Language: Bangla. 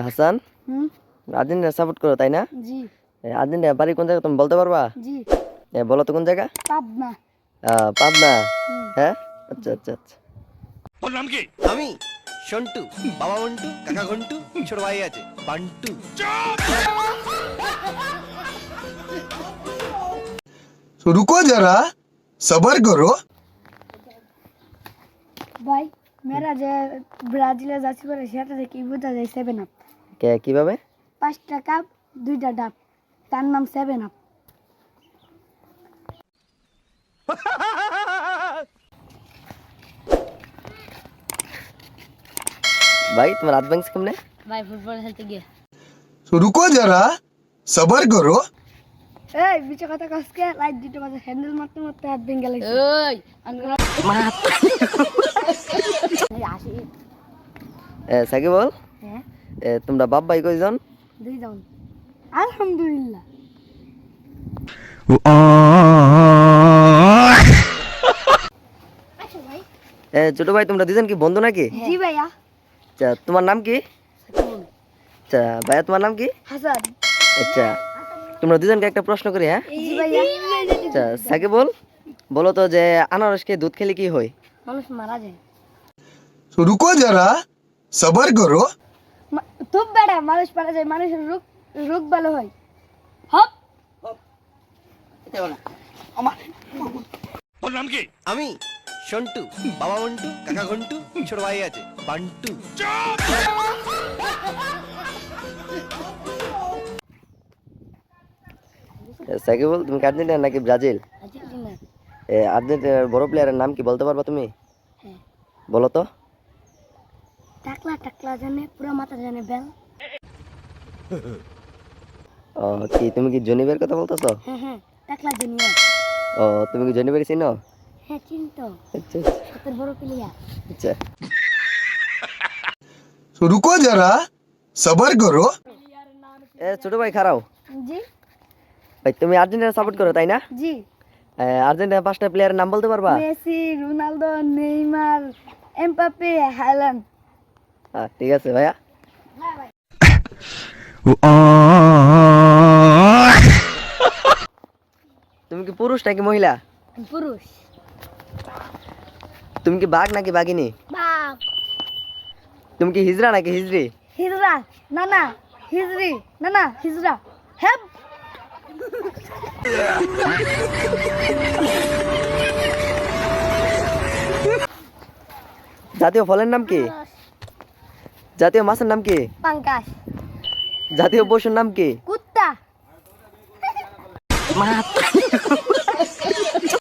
হাসান, আর্জেন্টিনা সাপোর্ট করো তাই না? জি। আর্জেন্টিনা বাড়ি কোন জায়গা তুমি বলতে পারবা? জি। বলো তো কোন জায়গা? পাবনা। পাবনা। হ্যাঁ, আচ্ছা আচ্ছা আচ্ছা। তোর নাম কি? আমি সন্টু, বাবা মন্টু, কাকা ঘন্টু, ছোট ভাই আছে বান্টু। रुको जरा सबर करो। ভাই মেরা যে ব্রাজিলে যাচ্ছি করে সেটা থেকে বোঝা যায় 7 আপ। কিভাবে? 5টা কাপ 2টা ডাব, তার নাম 7 আপ। ভাই তোমার হাত ভাঙছে কেমনে? ভাই ফুটবল খেলতে গিয়ে। रुको जरा सबर करो। এই বিচে কথা কসকে লাইট দিতে কথা হ্যান্ডেল মারতে মারতে হাত ভেঙে গেছে। ওই এই আসি। সাকিব বল, হ্যাঁ তোমরা বাপ ভাই কয়জন? 2 জন। আলহামদুলিল্লাহ। আচ্ছা ভাই। ছোট ভাই তোমরা দুজন কি বন্ধু নাকি? জি ভাইয়া। আচ্ছা তোমার নাম কি? আচ্ছা ভাইয়া তোমার নাম কি? হাসান। আচ্ছা তোমরা দুজনকে একটা প্রশ্ন করি, হ্যাঁ? জি ভাইয়া। আচ্ছা সাকিব বলো তো যে আনারসকে দুধ খেলে কি হয়? মানুষ মারা যায়। रुको जरा सबर करो। খুব বেড়া মানুষ মারা যায়, মানুষের রোগ রোগ ভালো হয়। হপ তোর নাম কি? আমি সন্টু, বাবা মন্টু, কাকা ঘন্টু, ছোট ভাই আছে বান্টু। সাকিব তুমি কি আর্জেন্টিনা নাকি ব্রাজিল? আর্জেন্টিনা। আর্জেন্টিনার বড় প্লেয়ারের নাম কি বলতে পারবা তুমি? হ্যাঁ। বলো তো। টাকলা টাকলা জানে, পুরো মাথা জানে বেল। কি তুমি কি জনিবের কথা বলতেছো? হ্যাঁ হ্যাঁ টাকলা জুনিয়র। তুমি কি জনিবের চিনো? হ্যাঁ চিনতো, আচ্ছা সতের বড় প্লেয়ার। আচ্ছা। रुको जरा सबर करो। ছোট ভাই খারাও। জি ভাই তুমি আর্জেন্টিনা সাপোর্ট করো তাই না? জি। আর্জেন্টিনার 5টা প্লেয়ারের নাম বলতে পারবা? Messi, Ronaldo, Neymar, Mbappe, Haaland. ঠিক আছে ভাইয়া। তুমি কি পুরুষ নাকি মহিলা? পুরুষ। তুমি কি বাঘ নাকি বাঘিনী? বাপ। তুমি কি হিজড়া নাকি হিজড়ি? হিজরা না না হিজরি না না হিজরা। হ্যাঁ জাতীয় ফলের নাম কি? জাতীয় মাছের নাম কি? পাঙ্কাশ। জাতীয় পশুর নাম কি? কুত্তা।